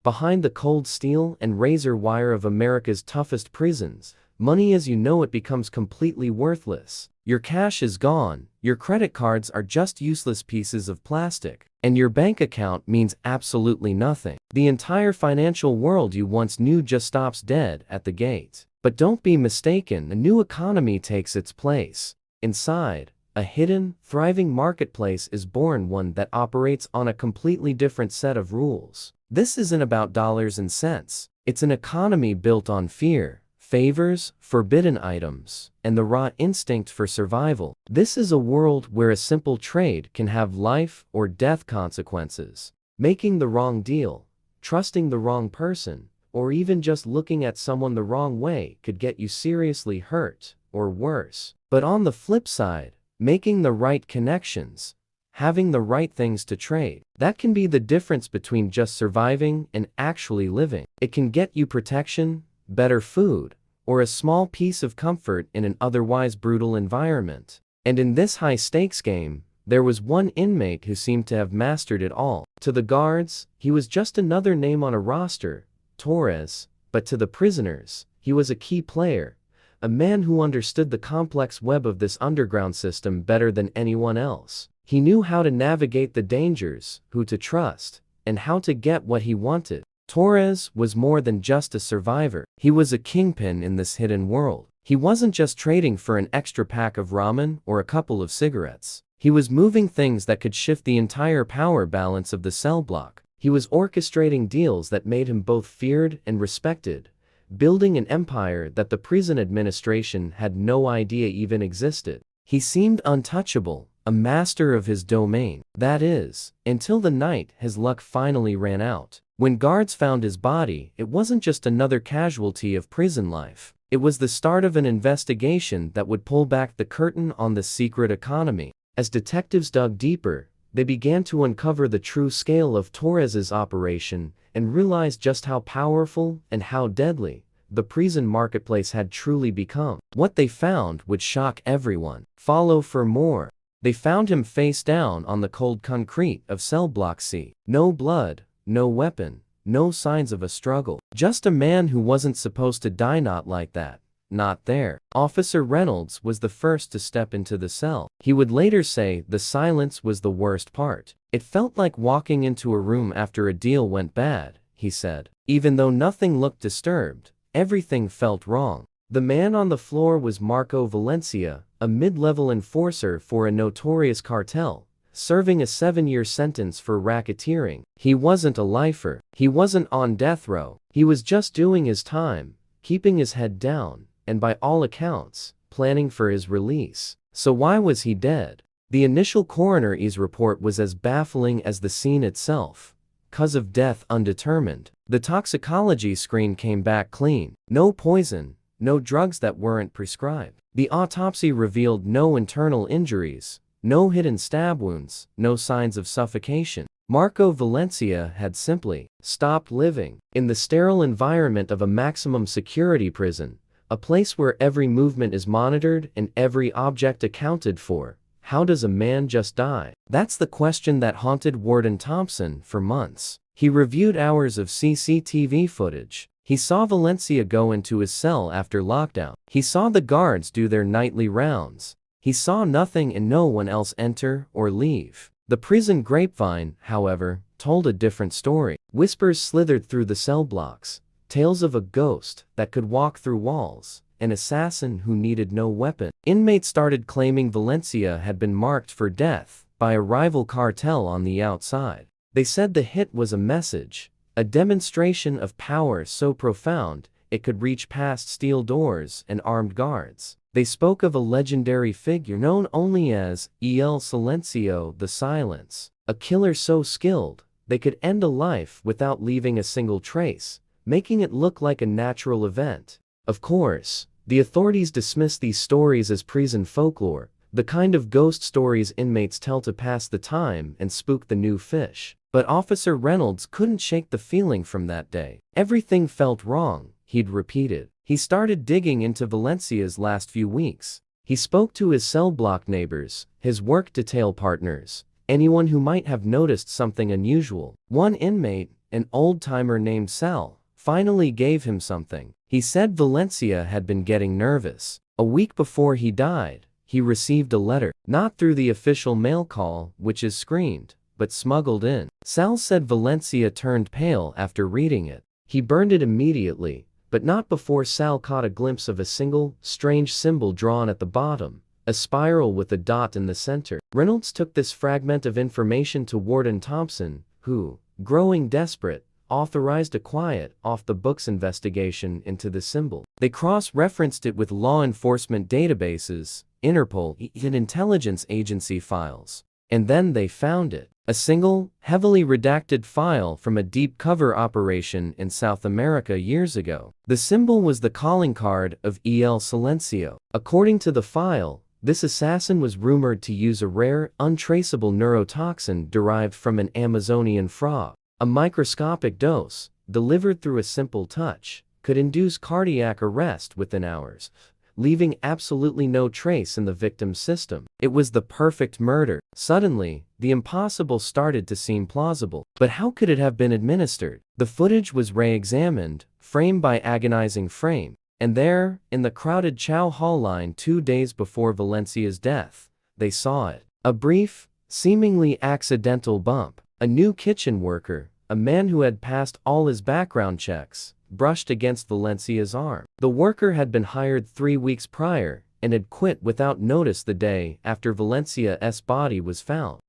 Behind the cold steel and razor wire of America's toughest prisons, money as you know it becomes completely worthless. Your cash is gone, your credit cards are just useless pieces of plastic, and your bank account means absolutely nothing. The entire financial world you once knew just stops dead at the gate. But don't be mistaken, a new economy takes its place. Inside, a hidden, thriving marketplace is born, one that operates on a completely different set of rules. This isn't about dollars and cents. It's an economy built on fear, favors, forbidden items, and the raw instinct for survival. This is a world where a simple trade can have life or death consequences. Making the wrong deal, trusting the wrong person, or even just looking at someone the wrong way could get you seriously hurt, or worse. But on the flip side, making the right connections, having the right things to trade, that can be the difference between just surviving and actually living. It can get you protection, better food, or a small piece of comfort in an otherwise brutal environment. And in this high-stakes game, there was one inmate who seemed to have mastered it all. To the guards, he was just another name on a roster, Torres, but to the prisoners, he was a key player, a man who understood the complex web of this underground system better than anyone else. He knew how to navigate the dangers, who to trust, and how to get what he wanted. Torres was more than just a survivor. He was a kingpin in this hidden world. He wasn't just trading for an extra pack of ramen or a couple of cigarettes. He was moving things that could shift the entire power balance of the cell block. He was orchestrating deals that made him both feared and respected, building an empire that the prison administration had no idea even existed. He seemed untouchable, a master of his domain. That is, until the night his luck finally ran out. When guards found his body, it wasn't just another casualty of prison life. It was the start of an investigation that would pull back the curtain on the secret economy. As detectives dug deeper, they began to uncover the true scale of Torres's operation and realized just how powerful and how deadly the prison marketplace had truly become. What they found would shock everyone. Follow for more. They found him face down on the cold concrete of cell block C. No blood, no weapon, no signs of a struggle. Just a man who wasn't supposed to die, not like that. Not there. Officer Reynolds was the first to step into the cell. He would later say the silence was the worst part. It felt like walking into a room after a deal went bad, he said. Even though nothing looked disturbed, everything felt wrong. The man on the floor was Marco Valencia, a mid-level enforcer for a notorious cartel, serving a 7-year sentence for racketeering. He wasn't a lifer. He wasn't on death row. He was just doing his time, keeping his head down, and by all accounts, planning for his release. So why was he dead? The initial coroner's report was as baffling as the scene itself. Cause of death undetermined. The toxicology screen came back clean. No poison, no drugs that weren't prescribed. The autopsy revealed no internal injuries, no hidden stab wounds, no signs of suffocation. Marco Valencia had simply stopped living. In the sterile environment of a maximum security prison, a place where every movement is monitored and every object accounted for, how does a man just die? That's the question that haunted Warden Thompson for months. He reviewed hours of CCTV footage. He saw Valencia go into his cell after lockdown. He saw the guards do their nightly rounds. He saw nothing and no one else enter or leave. The prison grapevine, however, told a different story. Whispers slithered through the cell blocks. Tales of a ghost that could walk through walls, an assassin who needed no weapon. Inmates started claiming Valencia had been marked for death by a rival cartel on the outside. They said the hit was a message, a demonstration of power so profound it could reach past steel doors and armed guards. They spoke of a legendary figure known only as El Silencio, the Silence, a killer so skilled they could end a life without leaving a single trace, making it look like a natural event. Of course, the authorities dismissed these stories as prison folklore, the kind of ghost stories inmates tell to pass the time and spook the new fish. But Officer Reynolds couldn't shake the feeling from that day. Everything felt wrong, he'd repeated. He started digging into Valencia's last few weeks. He spoke to his cell block neighbors, his work detail partners, anyone who might have noticed something unusual. One inmate, an old-timer named Sal, finally gave him something. He said Valencia had been getting nervous. A week before he died, he received a letter, not through the official mail call, which is screened, but smuggled in. Sal said Valencia turned pale after reading it. He burned it immediately, but not before Sal caught a glimpse of a single, strange symbol drawn at the bottom, a spiral with a dot in the center. Reynolds took this fragment of information to Warden Thompson, who, growing desperate, authorized a quiet, off-the-books investigation into the symbol. They cross-referenced it with law enforcement databases, Interpol, and intelligence agency files. And then they found it. A single, heavily redacted file from a deep cover operation in South America years ago. The symbol was the calling card of El Silencio. According to the file, this assassin was rumored to use a rare, untraceable neurotoxin derived from an Amazonian frog. A microscopic dose, delivered through a simple touch, could induce cardiac arrest within hours, leaving absolutely no trace in the victim's system. It was the perfect murder. Suddenly, the impossible started to seem plausible. But how could it have been administered? The footage was re-examined, frame by agonizing frame, and there, in the crowded Chow Hall line 2 days before Valencia's death, they saw it. A brief, seemingly accidental bump. A new kitchen worker, a man who had passed all his background checks, brushed against Valencia's arm. The worker had been hired 3 weeks prior and had quit without notice the day after Valencia's body was found.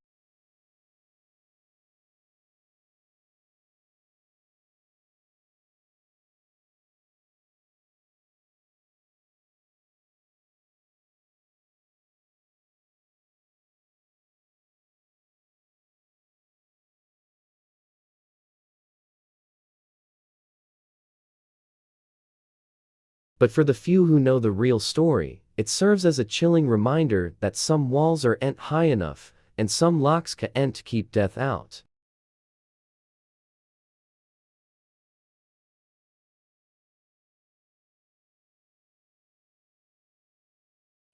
But for the few who know the real story, it serves as a chilling reminder that some walls aren't high enough, and some locks can't keep death out.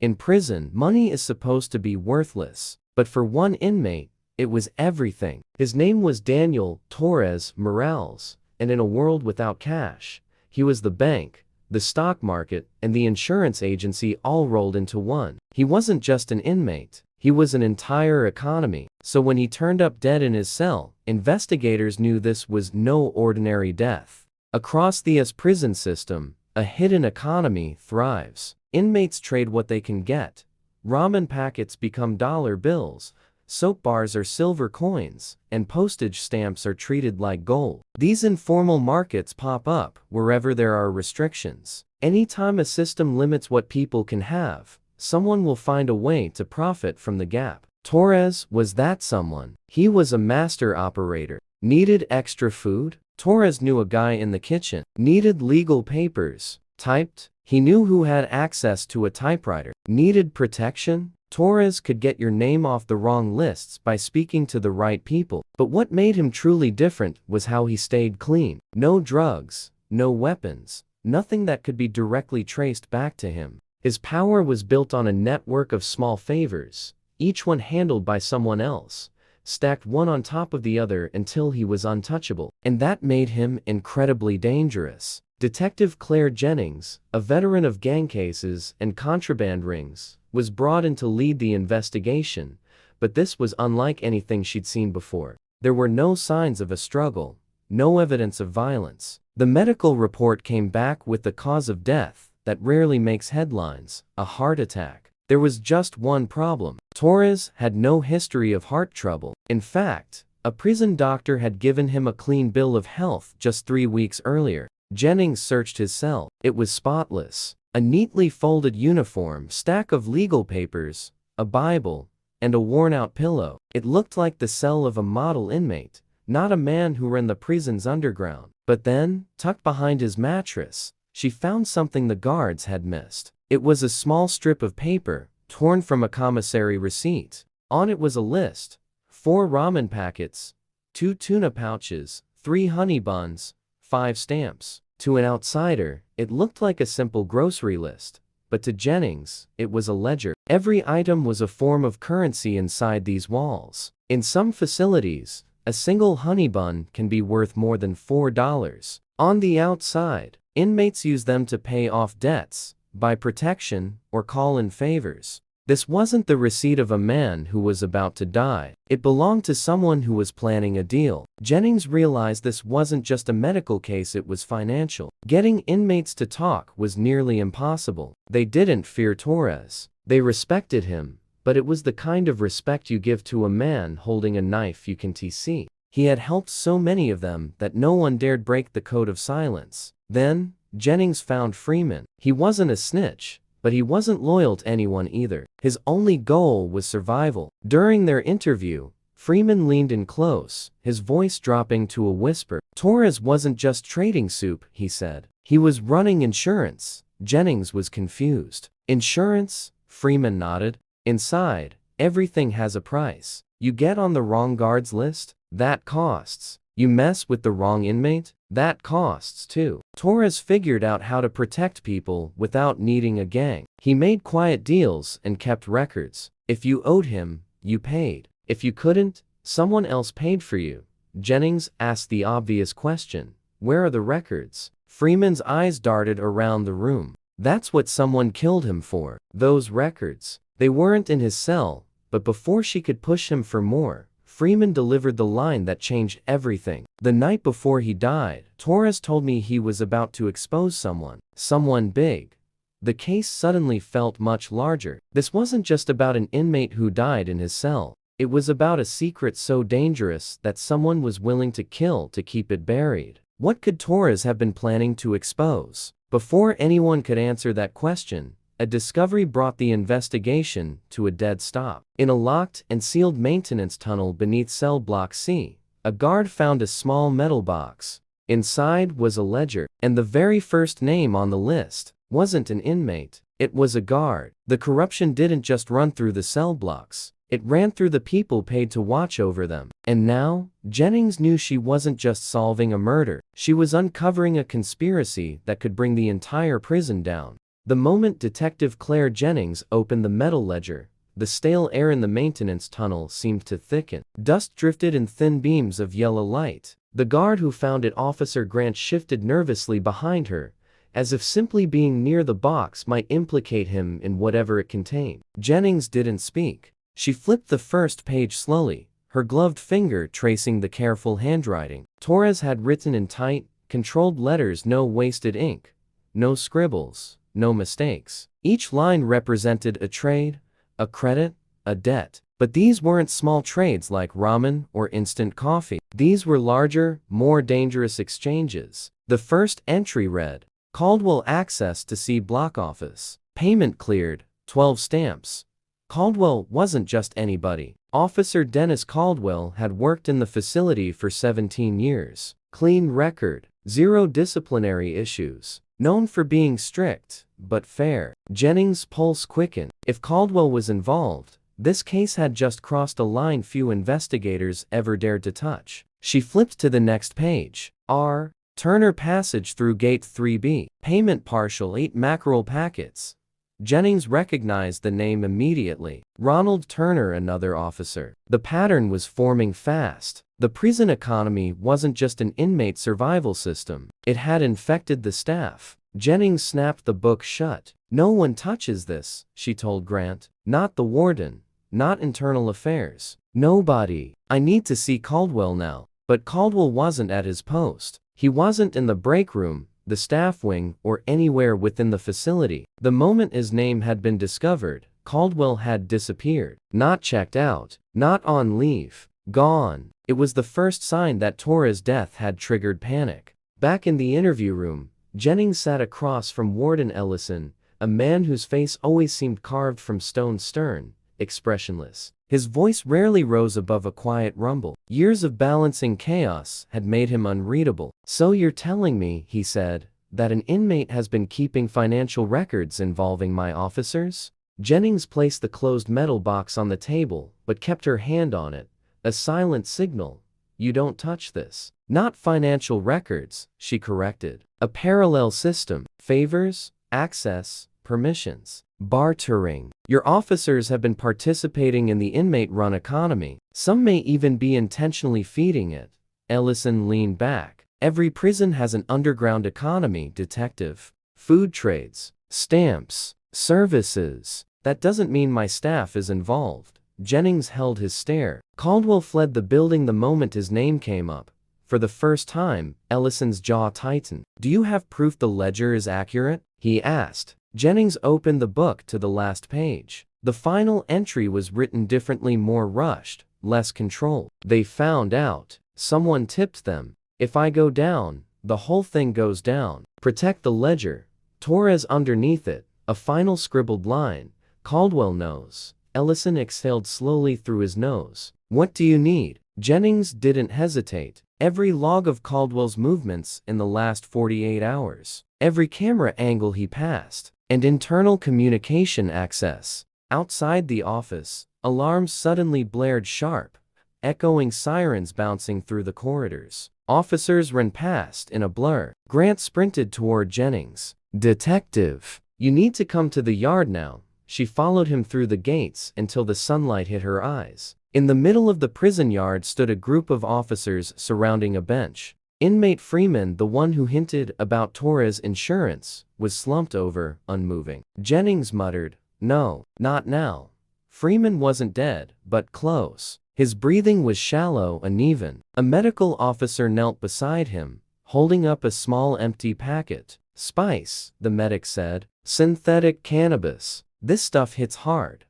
In prison, money is supposed to be worthless, but for one inmate, it was everything. His name was Daniel Torres Morales, and in a world without cash, he was the bank, the stock market, and the insurance agency all rolled into one. He wasn't just an inmate, he was an entire economy. So when he turned up dead in his cell, investigators knew this was no ordinary death. Across the US prison system, a hidden economy thrives. Inmates trade what they can get. Ramen packets become dollar bills, soap bars are silver coins, and postage stamps are treated like gold. These informal markets pop up wherever there are restrictions. Anytime a system limits what people can have, someone will find a way to profit from the gap. Torres was that someone. He was a master operator. Needed extra food? Torres knew a guy in the kitchen. Needed legal papers? Typed? He knew who had access to a typewriter. Needed protection? Torres could get your name off the wrong lists by speaking to the right people. But what made him truly different was how he stayed clean. No drugs, no weapons, nothing that could be directly traced back to him. His power was built on a network of small favors, each one handled by someone else, stacked one on top of the other until he was untouchable. And that made him incredibly dangerous. Detective Claire Jennings, a veteran of gang cases and contraband rings, was brought in to lead the investigation, but this was unlike anything she'd seen before. There were no signs of a struggle, no evidence of violence. The medical report came back with the cause of death that rarely makes headlines: a heart attack. There was just one problem. Torres had no history of heart trouble. In fact, a prison doctor had given him a clean bill of health just 3 weeks earlier. Jennings searched his cell. It was spotless. A neatly folded uniform, stack of legal papers, a Bible, and a worn-out pillow. It looked like the cell of a model inmate, not a man who ran the prison's underground. But then, tucked behind his mattress, she found something the guards had missed. It was a small strip of paper, torn from a commissary receipt. On it was a list: 4 ramen packets, 2 tuna pouches, 3 honey buns, 5 stamps. To an outsider, it looked like a simple grocery list, but to Jennings, it was a ledger. Every item was a form of currency inside these walls. In some facilities, A single honey bun can be worth more than $4. On the outside, inmates use them to pay off debts, buy protection, or call in favors. This wasn't the receipt of a man who was about to die. It belonged to someone who was planning a deal. Jennings realized this wasn't just a medical case, it was financial. Getting inmates to talk was nearly impossible. They didn't fear Torres. They respected him, but it was the kind of respect you give to a man holding a knife you can see. He had helped so many of them that no one dared break the code of silence. Then, Jennings found Freeman. He wasn't a snitch, but he wasn't loyal to anyone either. His only goal was survival. During their interview, Freeman leaned in close, his voice dropping to a whisper. Torres wasn't just trading soup, he said. He was running insurance. Jennings was confused. Insurance? Freeman nodded. Inside, everything has a price. You get on the wrong guards list? That costs. You mess with the wrong inmate? That costs too. Torres figured out how to protect people without needing a gang. He made quiet deals and kept records. If you owed him, you paid. If you couldn't, someone else paid for you. Jennings asked the obvious question. Where are the records? Freeman's eyes darted around the room. That's what someone killed him for. Those records. They weren't in his cell, but before she could push him for more, Freeman delivered the line that changed everything. The night before he died, Torres told me he was about to expose someone big. The case suddenly felt much larger. This wasn't just about an inmate who died in his cell. It was about a secret so dangerous that someone was willing to kill to keep it buried. What could Torres have been planning to expose? Before anyone could answer that question, a discovery brought the investigation to a dead stop. In a locked and sealed maintenance tunnel beneath cell block C, a guard found a small metal box. Inside was a ledger, and the very first name on the list wasn't an inmate, it was a guard. The corruption didn't just run through the cell blocks, it ran through the people paid to watch over them. And now, Jennings knew she wasn't just solving a murder, she was uncovering a conspiracy that could bring the entire prison down. The moment Detective Claire Jennings opened the metal ledger, the stale air in the maintenance tunnel seemed to thicken. Dust drifted in thin beams of yellow light. The guard who found it, Officer Grant, shifted nervously behind her, as if simply being near the box might implicate him in whatever it contained. Jennings didn't speak. She flipped the first page slowly, her gloved finger tracing the careful handwriting. Torres had written in tight, controlled letters, no wasted ink, no scribbles. No mistakes. Each line represented a trade, a credit, a debt. But these weren't small trades like ramen or instant coffee. These were larger, more dangerous exchanges. The first entry read, Caldwell access to C block office. Payment cleared, 12 stamps. Caldwell wasn't just anybody. Officer Dennis Caldwell had worked in the facility for 17 years. Clean record, 0 disciplinary issues. Known for being strict, but fair. Jennings' pulse quickened. If Caldwell was involved, this case had just crossed a line few investigators ever dared to touch. She flipped to the next page. R. Turner passage through gate 3B. Payment partial 8 mackerel packets. Jennings recognized the name immediately. Ronald Turner, another officer. The pattern was forming fast. The prison economy wasn't just an inmate survival system. It had infected the staff. Jennings snapped the book shut. No one touches this, she told Grant. Not the warden. Not internal affairs. Nobody. I need to see Caldwell now. But Caldwell wasn't at his post. He wasn't in the break room, the staff wing, or anywhere within the facility. The moment his name had been discovered, Caldwell had disappeared. Not checked out. Not on leave. Gone. It was the first sign that Torres' death had triggered panic. Back in the interview room, Jennings sat across from Warden Ellison, a man whose face always seemed carved from stone, stern, expressionless. His voice rarely rose above a quiet rumble. Years of balancing chaos had made him unreadable. So you're telling me, he said, that an inmate has been keeping financial records involving my officers? Jennings placed the closed metal box on the table, but kept her hand on it, a silent signal. You don't touch this. Not financial records, she corrected. A parallel system. Favors, access, permissions. Bartering. Your officers have been participating in the inmate-run economy. Some may even be intentionally feeding it. Ellison leaned back. Every prison has an underground economy, detective. Food trades, stamps, services. That doesn't mean my staff is involved. Jennings held his stare. Caldwell fled the building the moment his name came up. For the first time, Ellison's jaw tightened. Do you have proof the ledger is accurate? He asked. Jennings opened the book to the last page. The final entry was written differently, more rushed, less controlled. They found out. Someone tipped them. If I go down, the whole thing goes down. Protect the ledger. Torres underneath it, a final scribbled line. Caldwell knows. Ellison exhaled slowly through his nose. What do you need? Jennings didn't hesitate. Every log of Caldwell's movements in the last 48 hours. Every camera angle he passed. And internal communication access. Outside the office, alarms suddenly blared sharp, echoing sirens bouncing through the corridors. Officers ran past in a blur. Grant sprinted toward Jennings. Detective, you need to come to the yard now. She followed him through the gates until the sunlight hit her eyes. In the middle of the prison yard stood a group of officers surrounding a bench. Inmate Freeman, the one who hinted about Torres' insurance, was slumped over, unmoving. Jennings muttered, "No, not now." Freeman wasn't dead, but close. His breathing was shallow, uneven. A medical officer knelt beside him, holding up a small empty packet. Spice, the medic said. Synthetic cannabis. This stuff hits hard.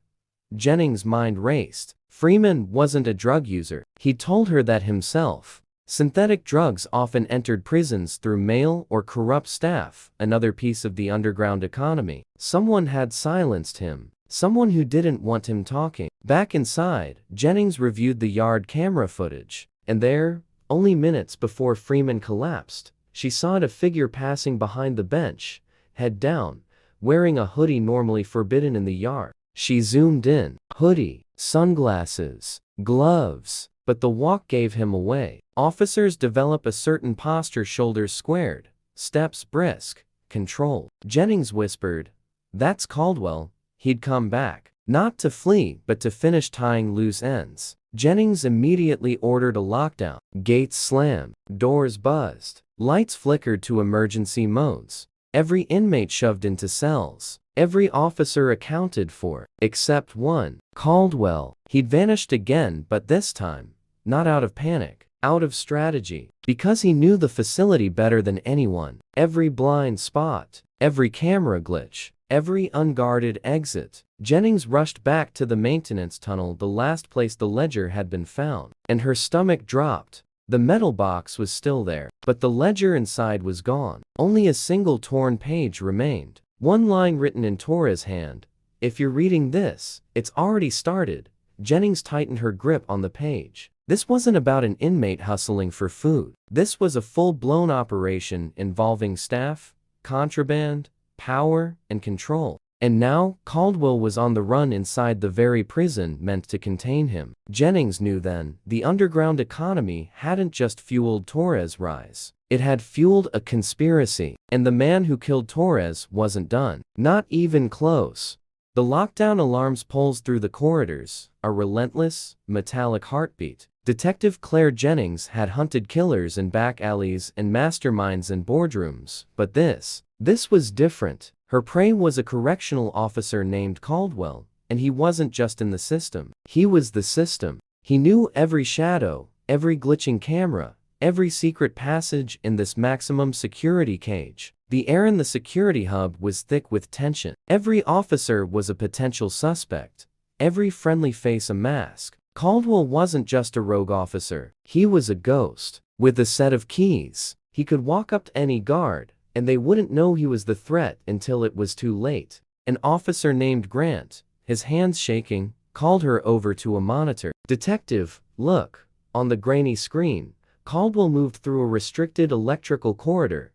Jennings' mind raced. Freeman wasn't a drug user. He told her that himself. Synthetic drugs often entered prisons through mail or corrupt staff, another piece of the underground economy. Someone had silenced him. Someone who didn't want him talking. Back inside, Jennings reviewed the yard camera footage. And there, only minutes before Freeman collapsed, she saw a figure passing behind the bench, head down, wearing a hoodie normally forbidden in the yard. She zoomed in. Hoodie, sunglasses, gloves. But the walk gave him away. Officers develop a certain posture, shoulders squared, steps brisk, controlled. Jennings whispered, "That's Caldwell. He'd come back. Not to flee, but to finish tying loose ends." Jennings immediately ordered a lockdown. Gates slammed, doors buzzed, lights flickered to emergency modes. Every inmate shoved into cells. Every officer accounted for, except one. Caldwell. He'd vanished again, but this time, not out of panic, out of strategy. Because he knew the facility better than anyone. Every blind spot, every camera glitch, every unguarded exit. Jennings rushed back to the maintenance tunnel, the last place the ledger had been found. And her stomach dropped. The metal box was still there, but the ledger inside was gone. Only a single torn page remained. One line written in Torres' hand. If you're reading this, it's already started. Jennings tightened her grip on the page. This wasn't about an inmate hustling for food. This was a full-blown operation involving staff, contraband, power, and control. And now, Caldwell was on the run inside the very prison meant to contain him. Jennings knew then, the underground economy hadn't just fueled Torres' rise. It had fueled a conspiracy. And the man who killed Torres wasn't done. Not even close. The lockdown alarms pulsed through the corridors, a relentless, metallic heartbeat. Detective Claire Jennings had hunted killers in back alleys and masterminds in boardrooms, but this was different. Her prey was a correctional officer named Caldwell, and he wasn't just in the system. He was the system. He knew every shadow, every glitching camera, every secret passage in this maximum security cage. The air in the security hub was thick with tension. Every officer was a potential suspect. Every friendly face a mask. Caldwell wasn't just a rogue officer. He was a ghost. With a set of keys, he could walk up to any guard, and they wouldn't know he was the threat until it was too late. An officer named Grant, his hands shaking, called her over to a monitor. "Detective, look." On the grainy screen, Caldwell moved through a restricted electrical corridor,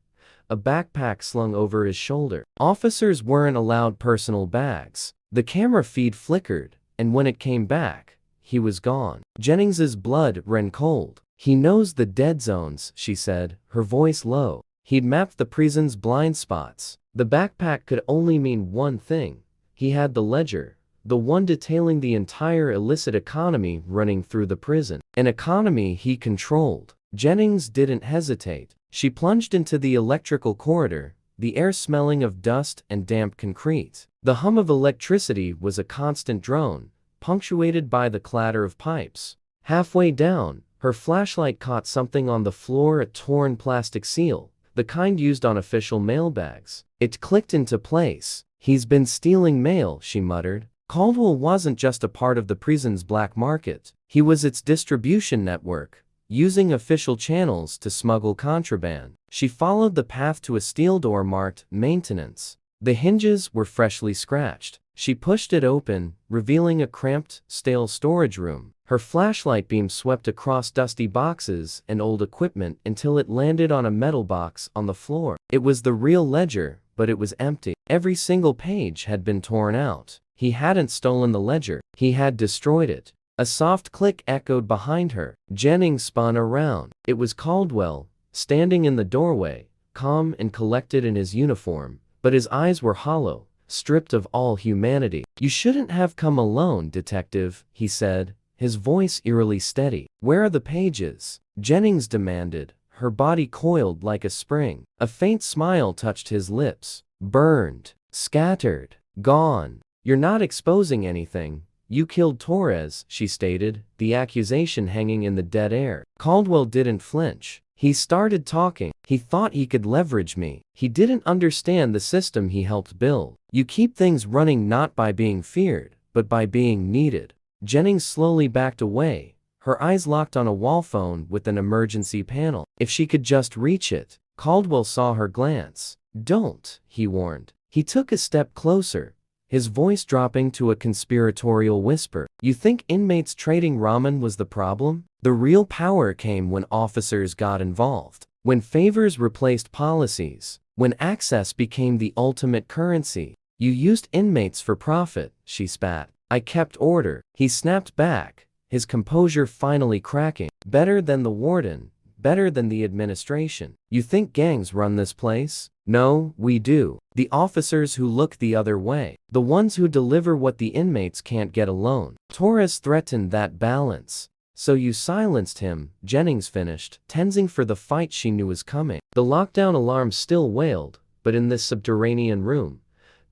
a backpack slung over his shoulder. Officers weren't allowed personal bags. The camera feed flickered, and when it came back, he was gone. Jennings's blood ran cold. "He knows the dead zones," she said, her voice low. He'd mapped the prison's blind spots. The backpack could only mean one thing. He had the ledger, the one detailing the entire illicit economy running through the prison. An economy he controlled. Jennings didn't hesitate. She plunged into the electrical corridor, the air smelling of dust and damp concrete. The hum of electricity was a constant drone, punctuated by the clatter of pipes. Halfway down, her flashlight caught something on the floor, a torn plastic seal, the kind used on official mailbags. It clicked into place. "He's been stealing mail," she muttered. Caldwell wasn't just a part of the prison's black market. He was its distribution network, using official channels to smuggle contraband. She followed the path to a steel door marked "Maintenance." The hinges were freshly scratched. She pushed it open, revealing a cramped, stale storage room. Her flashlight beam swept across dusty boxes and old equipment until it landed on a metal box on the floor. It was the real ledger, but it was empty. Every single page had been torn out. He hadn't stolen the ledger. He had destroyed it. A soft click echoed behind her. Jennings spun around. It was Caldwell, standing in the doorway, calm and collected in his uniform, but his eyes were hollow, stripped of all humanity. "You shouldn't have come alone, detective," he said, his voice eerily steady. "Where are the pages?" Jennings demanded, her body coiled like a spring. A faint smile touched his lips. "Burned. Scattered. Gone. You're not exposing anything. You killed Torres," she stated, the accusation hanging in the dead air. Caldwell didn't flinch. He started talking. "He thought he could leverage me. He didn't understand the system he helped build. You keep things running not by being feared, but by being needed." Jennings slowly backed away, her eyes locked on a wall phone with an emergency panel. If she could just reach it. Caldwell saw her glance. "Don't," he warned. He took a step closer, his voice dropping to a conspiratorial whisper. "You think inmates trading ramen was the problem? The real power came when officers got involved, when favors replaced policies, when access became the ultimate currency. You used inmates for profit," she spat. "I kept order." He snapped back, his composure finally cracking. "Better than the warden, better than the administration. You think gangs run this place? No, we do. The officers who look the other way. The ones who deliver what the inmates can't get alone." Torres threatened that balance. "So you silenced him," Jennings finished, tensing for the fight she knew was coming. The lockdown alarm still wailed, but in this subterranean room,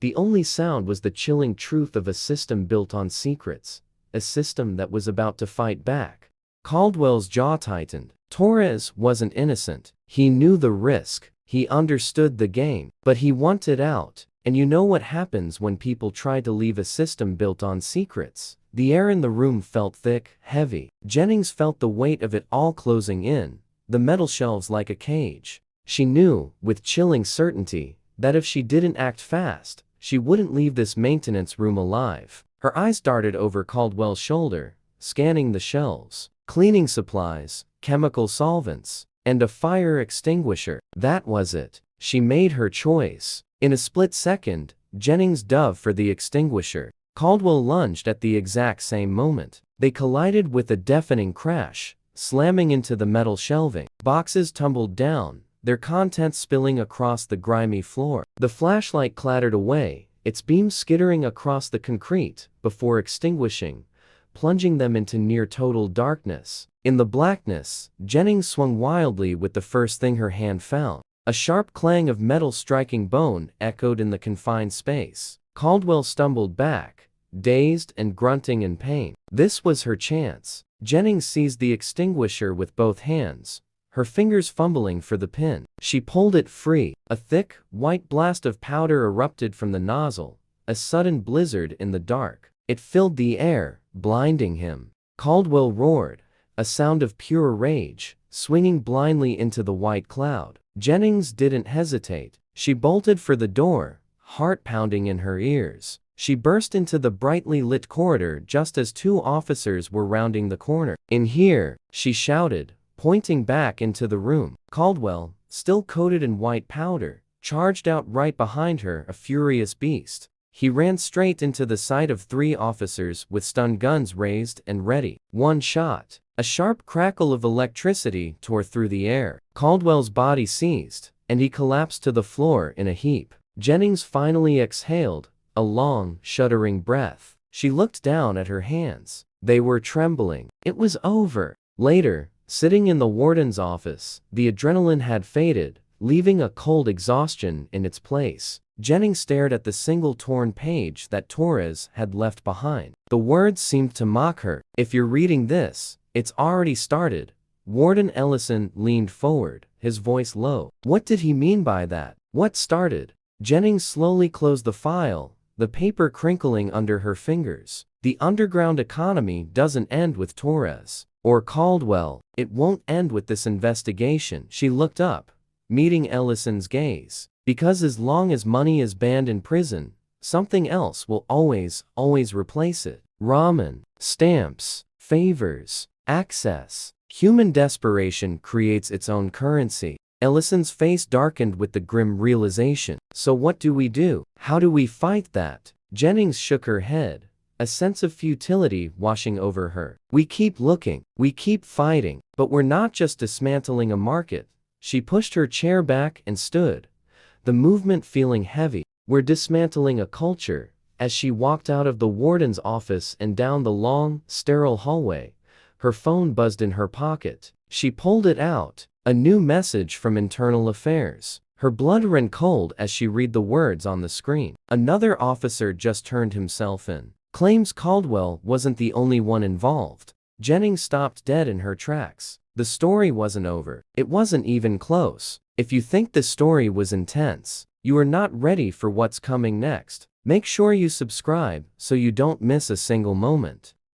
the only sound was the chilling truth of a system built on secrets, a system that was about to fight back. Caldwell's jaw tightened. Torres wasn't innocent. He knew the risk. He understood the game. But he wanted out. And you know what happens when people try to leave a system built on secrets. The air in the room felt thick, heavy. Jennings felt the weight of it all closing in, the metal shelves like a cage. She knew, with chilling certainty, that if she didn't act fast, she wouldn't leave this maintenance room alive. Her eyes darted over Caldwell's shoulder, scanning the shelves. Cleaning supplies, chemical solvents, and a fire extinguisher. That was it. She made her choice. In a split second, Jennings dove for the extinguisher. Caldwell lunged at the exact same moment. They collided with a deafening crash, slamming into the metal shelving. Boxes tumbled down, their contents spilling across the grimy floor. The flashlight clattered away, its beam skittering across the concrete, before extinguishing, plunging them into near-total darkness. In the blackness, Jennings swung wildly with the first thing her hand found. A sharp clang of metal striking bone echoed in the confined space. Caldwell stumbled back, dazed and grunting in pain. This was her chance. Jennings seized the extinguisher with both hands, her fingers fumbling for the pin. She pulled it free. A thick, white blast of powder erupted from the nozzle, a sudden blizzard in the dark. It filled the air, blinding him. Caldwell roared, a sound of pure rage, swinging blindly into the white cloud. Jennings didn't hesitate. She bolted for the door, heart pounding in her ears. She burst into the brightly lit corridor just as two officers were rounding the corner. "In here," she shouted, pointing back into the room. Caldwell, still coated in white powder, charged out right behind her, a furious beast. He ran straight into the sight of three officers with stun guns raised and ready. One shot. A sharp crackle of electricity tore through the air. Caldwell's body seized, and he collapsed to the floor in a heap. Jennings finally exhaled, a long, shuddering breath. She looked down at her hands. They were trembling. It was over. Later, sitting in the warden's office, the adrenaline had faded, leaving a cold exhaustion in its place. Jennings stared at the single torn page that Torres had left behind. The words seemed to mock her. If you're reading this, it's already started. Warden Ellison leaned forward, his voice low. What did he mean by that? What started? Jennings slowly closed the file, the paper crinkling under her fingers. The underground economy doesn't end with Torres or Caldwell. It won't end with this investigation. She looked up, meeting Ellison's gaze. Because as long as money is banned in prison, something else will always replace it. Ramen, stamps, favors, access. Human desperation creates its own currency. Ellison's face darkened with the grim realization. So what do we do? How do we fight that? Jennings shook her head, a sense of futility washing over her. We keep looking, we keep fighting, but we're not just dismantling a market. She pushed her chair back and stood, the movement feeling heavy. We're dismantling a culture. As she walked out of the warden's office and down the long, sterile hallway, her phone buzzed in her pocket. She pulled it out, a new message from Internal Affairs. Her blood ran cold as she read the words on the screen. Another officer just turned himself in. Claims Caldwell wasn't the only one involved. Jennings stopped dead in her tracks. The story wasn't over. It wasn't even close. If you think the story was intense, you are not ready for what's coming next. Make sure you subscribe so you don't miss a single moment.